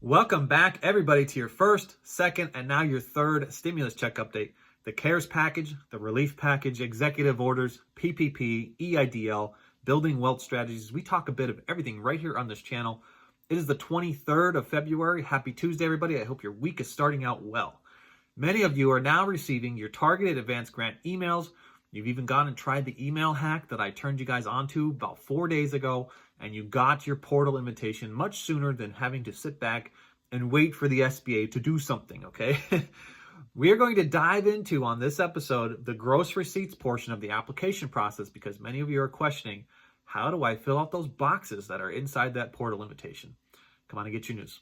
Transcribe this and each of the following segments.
Welcome back, everybody, to your first, second, and now your third stimulus check update. The CARES package, the relief package, executive orders, PPP, EIDL, building wealth strategies. We talk a bit of everything right here on this channel. It is the 23rd of February. Happy Tuesday, everybody. I hope your week is starting out well. Many of you are now receiving your targeted advance grant emails. You've even gone and tried the email hack that I turned you guys onto about 4 days ago, and you got your portal invitation much sooner than having to sit back and wait for the SBA to do something, okay? We are going to dive into, on this episode, the gross receipts portion of the application process because many of you are questioning, how do I fill out those boxes that are inside that portal invitation? Come on and get your news.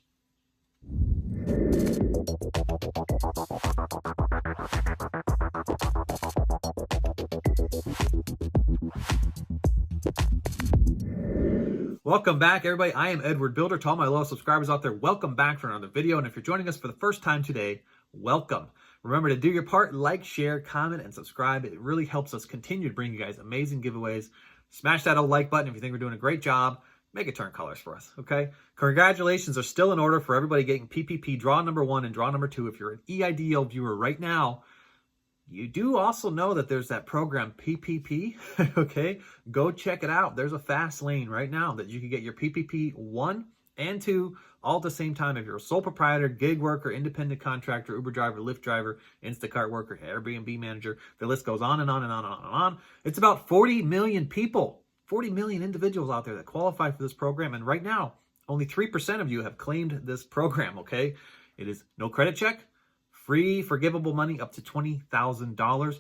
Welcome back, everybody. I am Edward Bilder. To all my loyal subscribers out there, welcome back for another video. And if you're joining us for the first time today, welcome. Remember to do your part, like, share, comment, and subscribe. It really helps us continue to bring you guys amazing giveaways. Smash that old like button if you think we're doing a great job. Make it turn colors for us, okay? Congratulations are still in order for everybody getting PPP draw number 1 and draw number 2. If you're an EIDL viewer right now, you do also know that there's that program PPP, okay? Go check it out. There's a fast lane right now that you can get your PPP 1 and 2 all at the same time. If you're a sole proprietor, gig worker, independent contractor, Uber driver, Lyft driver, Instacart worker, Airbnb manager, the list goes on and on and on and on and on. It's about 40 million people, 40 million individuals out there that qualify for this program. And right now, only 3% of you have claimed this program, okay? It is no credit check. Free forgivable money up to $20,000.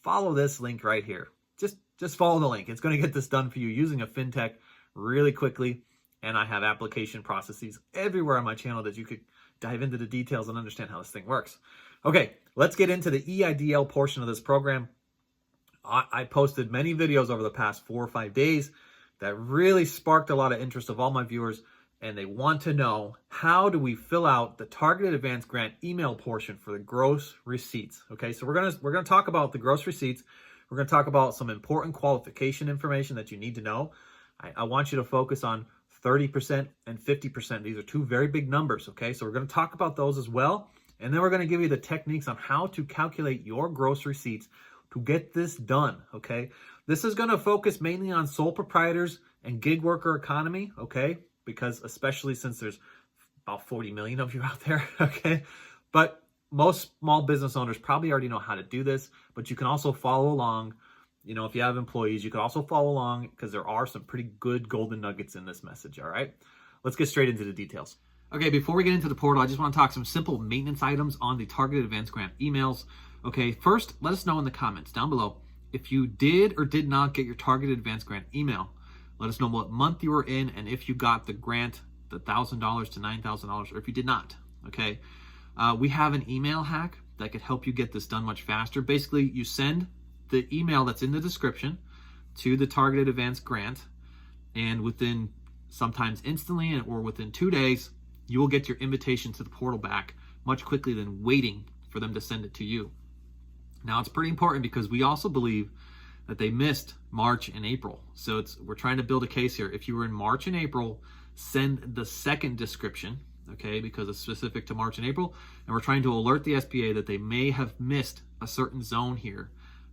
Follow this link right here. Just follow the link. It's going to get this done for you using a fintech really quickly. And I have application processes everywhere on my channel that you could dive into the details and understand how this thing works. Okay, let's get into the EIDL portion of this program. I posted many videos over the past 4 or 5 days that really sparked a lot of interest of all my viewers. And they want to know, how do we fill out the targeted advance grant email portion for the gross receipts? Okay, so we're gonna talk about the gross receipts. We're gonna talk about some important qualification information that you need to know. I want you to focus on 30% and 50%. These are two very big numbers, okay? So we're gonna talk about those as well. And then we're gonna give you the techniques on how to calculate your gross receipts to get this done, okay? This is gonna focus mainly on sole proprietors and gig worker economy, okay? Because especially since there's about 40 million of you out there, okay? But most small business owners probably already know how to do this, but you can also follow along. You know, if you have employees, you can also follow along because there are some pretty good golden nuggets in this message, all right? Let's get straight into the details. Okay, before we get into the portal, I just want to talk some simple maintenance items on the targeted advance grant emails. Okay, first, let us know in the comments down below if you did or did not get your targeted advance grant email. Let us know what month you were in and if you got the grant, the $1,000 to $9,000, or if you did not, okay? We have an email hack that could help you get this done much faster. Basically, you send the email that's in the description to the targeted advance grant, and within sometimes instantly or within 2 days, you will get your invitation to the portal back much quickly than waiting for them to send it to you. Now, it's pretty important because we also believe that they missed March and April. So we're trying to build a case here. If you were in March and April, send the second description, okay, because it's specific to March and April. And we're trying to alert the SBA that they may have missed a certain zone here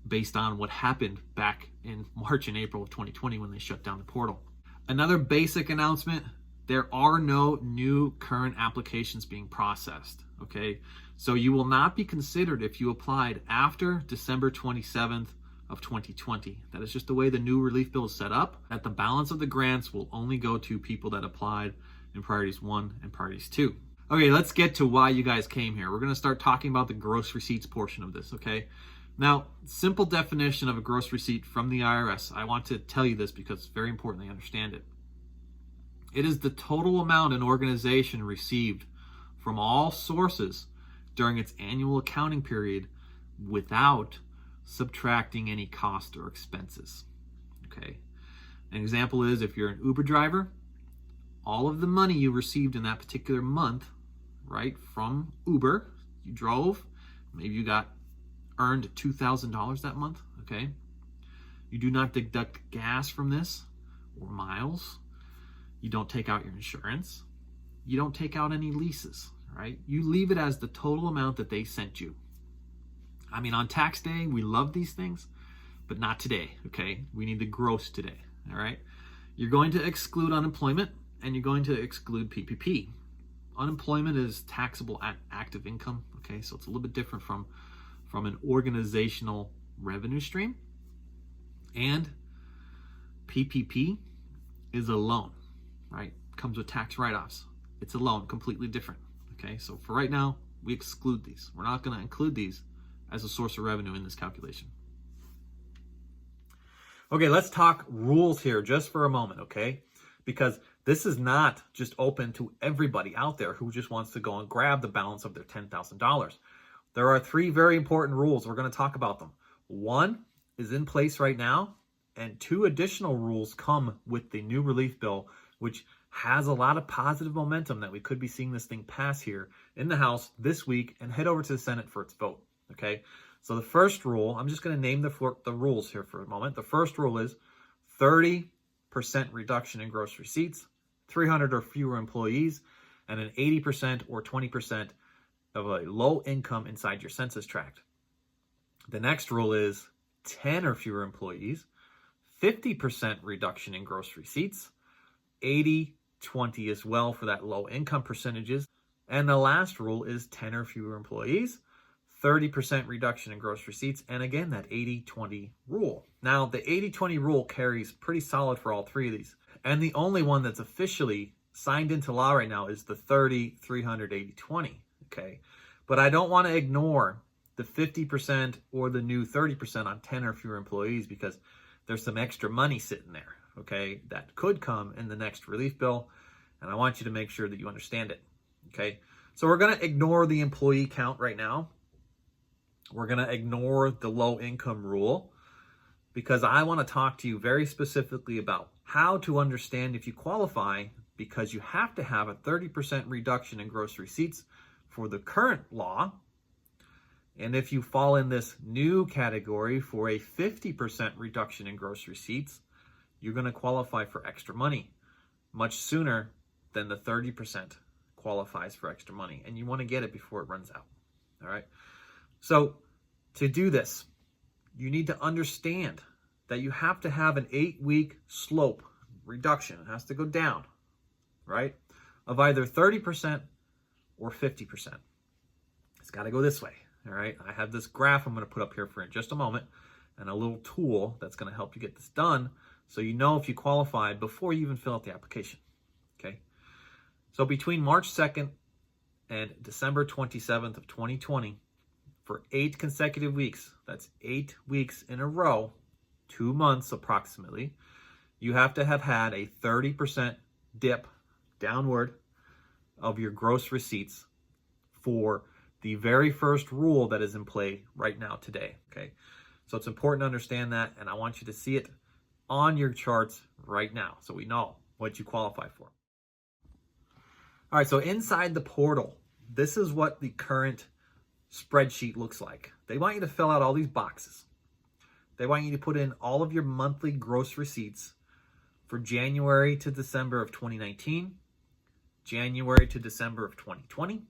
based on what happened back in March and April of 2020 when they shut down the portal. Another basic announcement, there are no new current applications being processed, okay? So you will not be considered if you applied after December 27th, of 2020. That is just the way the new relief bill is set up, that the balance of the grants will only go to people that applied in priorities 1 and priorities 2. Okay, let's get to why you guys came here. We're gonna start talking about the gross receipts portion of this, okay? Now, simple definition of a gross receipt from the IRS. I want to tell you this because it's very important they understand it. It is the total amount an organization received from all sources during its annual accounting period without subtracting any cost or expenses, okay? An example is if you're an Uber driver, all of the money you received in that particular month, right, from Uber, you drove, maybe you earned $2,000 that month, okay? You do not deduct gas from this or miles. You don't take out your insurance. you don't take out any leases, right? You leave it as the total amount that they sent you. I mean, on tax day, we love these things, but not today, okay? We need the gross today, all right? You're going to exclude unemployment, and you're going to exclude PPP. Unemployment is taxable active income, okay? So it's a little bit different from an organizational revenue stream. And PPP is a loan, right? Comes with tax write-offs. It's a loan, completely different, okay? So for right now, we exclude these. We're not gonna include these as a source of revenue in this calculation. Okay, let's talk rules here just for a moment, okay? Because this is not just open to everybody out there who just wants to go and grab the balance of their $10,000. There are 3 very important rules. We're going to talk about them. 1 is in place right now, and 2 additional rules come with the new relief bill, which has a lot of positive momentum that we could be seeing this thing pass here in the House this week and head over to the Senate for its vote, okay? So the first rule, I'm just going to name the rules here for a moment. The first rule is 30% reduction in gross receipts, 300 or fewer employees, and an 80% or 20% of a low income inside your census tract. The next rule is 10 or fewer employees, 50% reduction in gross receipts, 80-20 as well for that low income percentages. And the last rule is 10 or fewer employees, 30% reduction in gross receipts, and again, that 80-20 rule. Now, the 80-20 rule carries pretty solid for all 3 of these. And the only one that's officially signed into law right now is the 30-300-80-20, okay? But I don't want to ignore the 50% or the new 30% on 10 or fewer employees, because there's some extra money sitting there, okay, that could come in the next relief bill, and I want you to make sure that you understand it, okay? So we're going to ignore the employee count right now. We're going to ignore the low income rule, because I want to talk to you very specifically about how to understand if you qualify, because you have to have a 30% reduction in gross receipts for the current law. And if you fall in this new category for a 50% reduction in gross receipts, you're going to qualify for extra money much sooner than the 30% qualifies for extra money. And you want to get it before it runs out. All right. So to do this, you need to understand that you have to have an 8-week slope reduction. It has to go down, right? Of either 30% or 50%. It's got to go this way, all right? I have this graph I'm going to put up here for in just a moment, and a little tool that's going to help you get this done so you know if you qualify before you even fill out the application, okay? So between March 2nd and December 27th of 2020, for 8 consecutive weeks, that's 8 weeks in a row, 2 months approximately, you have to have had a 30% dip downward of your gross receipts for the very first rule that is in play right now today, okay? So it's important to understand that, and I want you to see it on your charts right now so we know what you qualify for. All right, so inside the portal, this is what the current spreadsheet looks like. They want you to fill out all these boxes. They want you to put in all of your monthly gross receipts for January to December of 2019, January to December of 2020,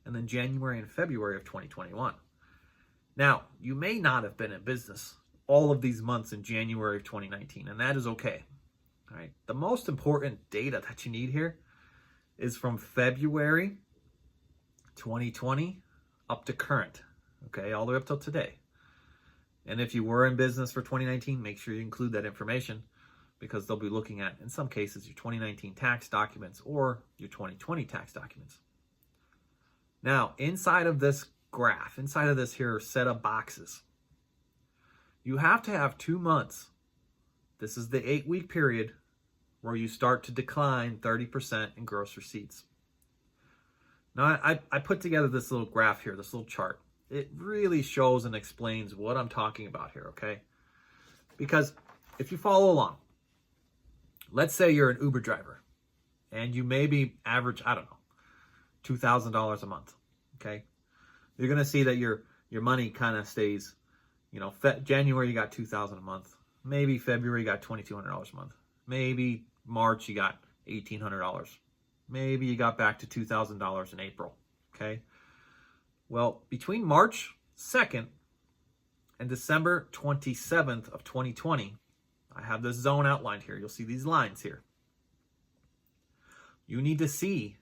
and then January and February of 2021. Now, you may not have been in business all of these months in January of 2019, and that is okay. All right. The most important data that you need here is from February 2020 up to current, okay, all the way up till today. And if you were in business for 2019, make sure you include that information, because they'll be looking at, in some cases, your 2019 tax documents or your 2020 tax documents. Now, inside of this graph, inside of this here set of boxes, you have to have 2 months. This is the 8-week period where you start to decline 30% in gross receipts. Now, I put together this little graph here, this little chart. It really shows and explains what I'm talking about here, okay? Because if you follow along, let's say you're an Uber driver and you maybe average, I don't know, $2,000 a month, okay? You're going to see that your money kind of stays, you know, January you got $2,000 a month. Maybe February you got $2,200 a month. Maybe March you got $1,800. maybe you got back to $2,000 in April, okay? Well, between March 2nd and December 27th of 2020, I have this zone outlined here. You'll see these lines here. You need to see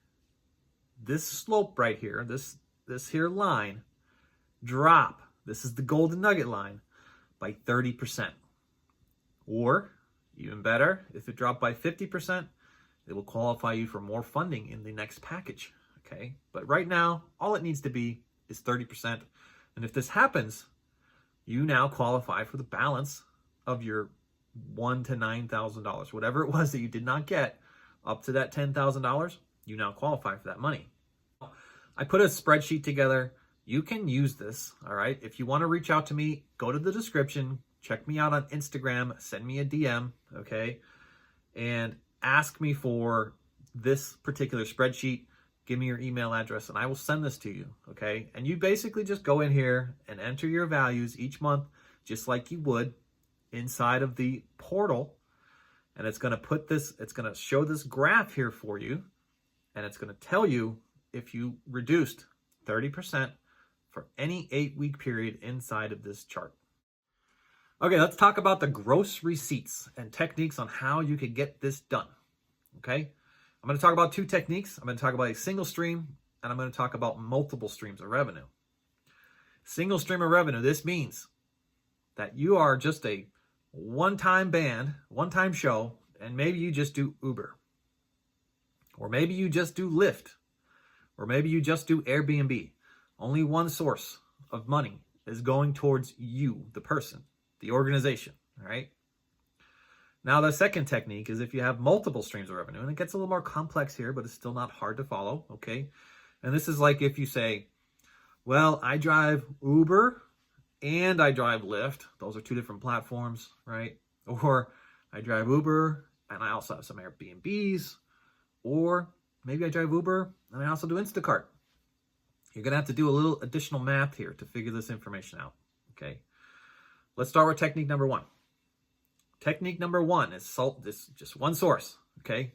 this slope right here, this here line, drop. This is the golden nugget line, by 30%. Or, even better, if it dropped by 50%, it will qualify you for more funding in the next package, okay? But right now, all it needs to be is 30%. And if this happens, you now qualify for the balance of your $1,000 to $9,000, whatever it was that you did not get, up to that $10,000, you now qualify for that money. I put a spreadsheet together. You can use this, all right? If you want to reach out to me, go to the description, check me out on Instagram, send me a DM, okay? And ask me for this particular spreadsheet. Give me your email address and I will send this to you, okay? And you basically just go in here and enter your values each month, just like you would inside of the portal. And it's going to put this, it's going to show this graph here for you. And it's going to tell you if you reduced 30% for any 8-week period inside of this chart. Okay, let's talk about the gross receipts and techniques on how you can get this done. Okay, I'm going to talk about two techniques. I'm going to talk about a single stream and I'm going to talk about multiple streams of revenue. Single stream of revenue, this means that you are just a one-time band, one-time show, and maybe you just do Uber. Or maybe you just do Lyft. Or maybe you just do Airbnb. Only one source of money is going towards you, the person, the organization, all right? Now, the second technique is if you have multiple streams of revenue, and it gets a little more complex here, but it's still not hard to follow, okay? And this is like if you say, well, I drive Uber and I drive Lyft. Those are two different platforms, right? Or I drive Uber and I also have some Airbnbs. Or maybe I drive Uber and I also do Instacart. You're going to have to do a little additional math here to figure this information out, okay? Let's start with technique number one. Technique number one is just one source, okay?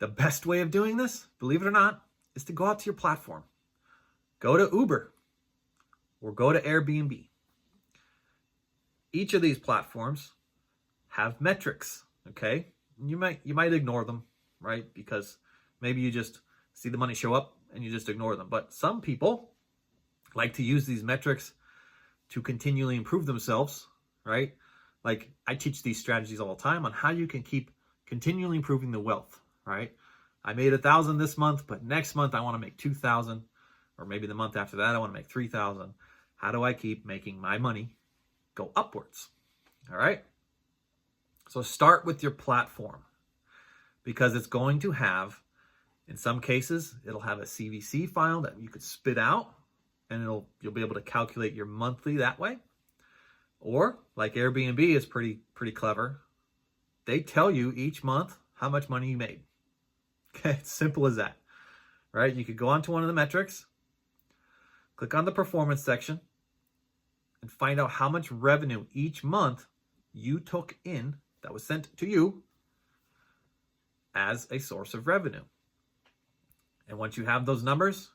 The best way of doing this, believe it or not, is to go out to your platform. Go to Uber or go to Airbnb. Each of these platforms have metrics, okay? You might ignore them, right? Because maybe you just see the money show up and you just ignore them. But some people like to use these metrics to continually improve themselves, right? Like I teach these strategies all the time on how you can keep continually improving the wealth, right? I made 1,000 this month, but next month I want to make 2,000, or maybe the month after that I want to make 3,000. How do I keep making my money go upwards? All right. So start with your platform because it's going to have, in some cases, it'll have a CVC file that you could spit out and you'll be able to calculate your monthly that way. Or like Airbnb is pretty clever. They tell you each month how much money you made. Okay, it's simple as that, right? You could go onto one of the metrics, click on the performance section, and find out how much revenue each month you took in that was sent to you as a source of revenue. And once you have those numbers,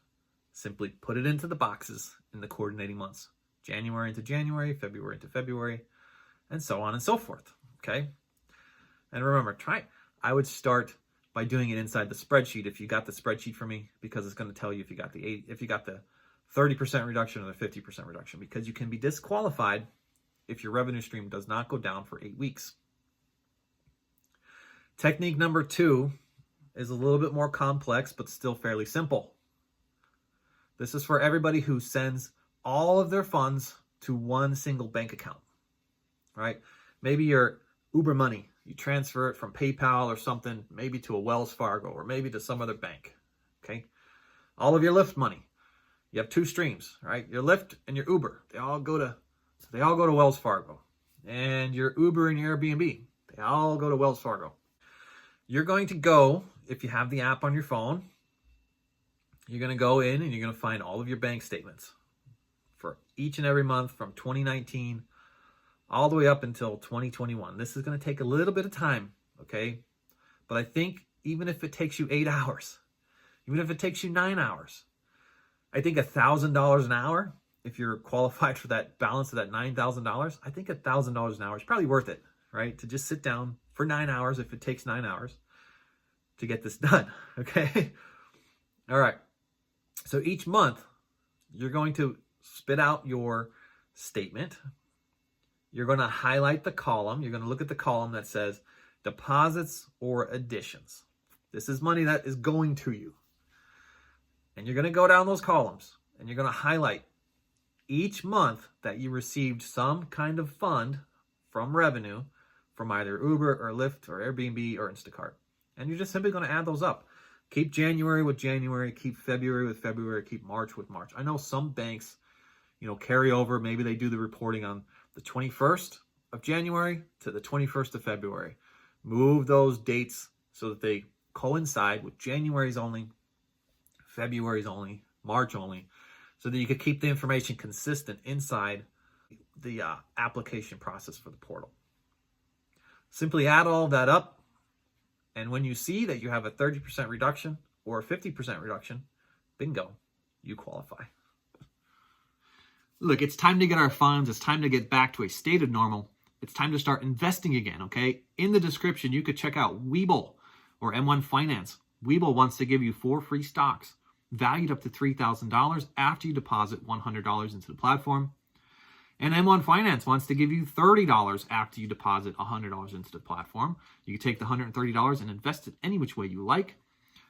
simply put it into the boxes in the coordinating months. January into January, February into February, and so on and so forth, okay? And remember, I would start by doing it inside the spreadsheet if you got the spreadsheet for me, because it's going to tell you if you got the 30% reduction or the 50% reduction, because you can be disqualified if your revenue stream does not go down for 8 weeks. Technique number 2 is a little bit more complex, but still fairly simple. This is for everybody who sends all of their funds to one single bank account, right? Maybe your Uber money, you transfer it from PayPal or something, maybe to a Wells Fargo or maybe to some other bank, okay? All of your Lyft money, you have 2 streams, right? Your Lyft and your Uber, they all go to Wells Fargo. And your Uber and your Airbnb, they all go to Wells Fargo. You're going to go, if you have the app on your phone, you're going to go in and you're going to find all of your bank statements for each and every month from 2019 all the way up until 2021. This is going to take a little bit of time, okay? But I think even if it takes you 8 hours, even if it takes you 9 hours. I think $1,000 an hour, if you're qualified for that balance of that $9,000, I think $1,000 an hour is probably worth it, right? To just sit down for 9 hours, if it takes 9 hours to get this done, okay? All right. So each month, you're going to spit out your statement. You're going to highlight the column. You're going to look at the column that says deposits or additions. This is money that is going to you. And you're going to go down those columns and you're going to highlight each month that you received some kind of fund from revenue from either Uber or Lyft or Airbnb or Instacart. And you're just simply going to add those up. Keep January with January, keep February with February, keep March with March. I know some banks, carry over. Maybe they do the reporting on the 21st of January to the 21st of February. Move those dates so that they coincide with January's only, February's only, March only, so that you could keep the information consistent inside the application process for the portal. Simply add all of that up, and when you see that you have a 30% reduction or a 50% reduction, bingo, you qualify. Look, it's time to get our funds. It's time to get back to a state of normal. It's time to start investing again, okay? In the description, you could check out Webull or M1 Finance. Webull wants to give you 4 free stocks valued up to $3,000 after you deposit $100 into the platform. And M1 Finance wants to give you $30 after you deposit $100 into the platform. You can take the $130 and invest it any which way you like.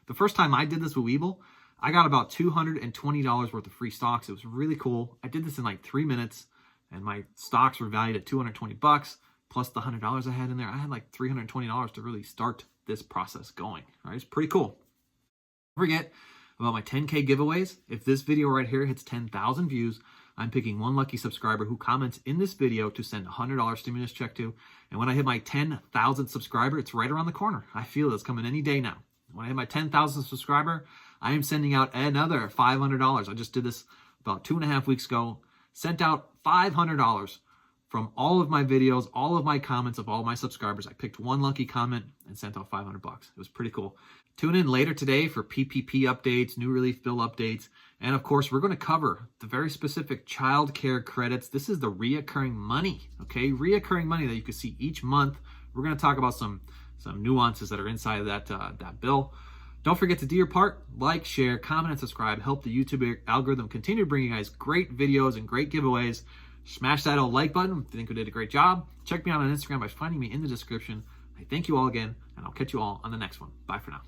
The first time I did this with Webull, I got about $220 worth of free stocks. It was really cool. I did this in like 3 minutes, and my stocks were valued at $220 plus the $100 I had in there. I had like $320 to really start this process going. All right, it's pretty cool. Don't forget about my 10K giveaways. If this video right here hits 10,000 views, I'm picking one lucky subscriber who comments in this video to send a $100 stimulus check to. And when I hit my 10,000 subscriber, it's right around the corner. I feel it's coming any day now. When I hit my 10,000 subscriber, I am sending out another $500. I just did this about 2.5 weeks ago. Sent out $500 from all of my videos, all of my comments of all my subscribers. I picked one lucky comment and sent out $500. It was pretty cool. Tune in later today for PPP updates, new relief bill updates, and of course, we're going to cover the very specific child care credits. This is the reoccurring money, okay? Reoccurring money that you can see each month. We're going to talk about some nuances that are inside of that bill. Don't forget to do your part. Like, share, comment, and subscribe. Help the YouTube algorithm continue to bring you guys great videos and great giveaways. Smash that old like button if you think we did a great job. Check me out on Instagram by finding me in the description. I thank you all again, and I'll catch you all on the next one. Bye for now.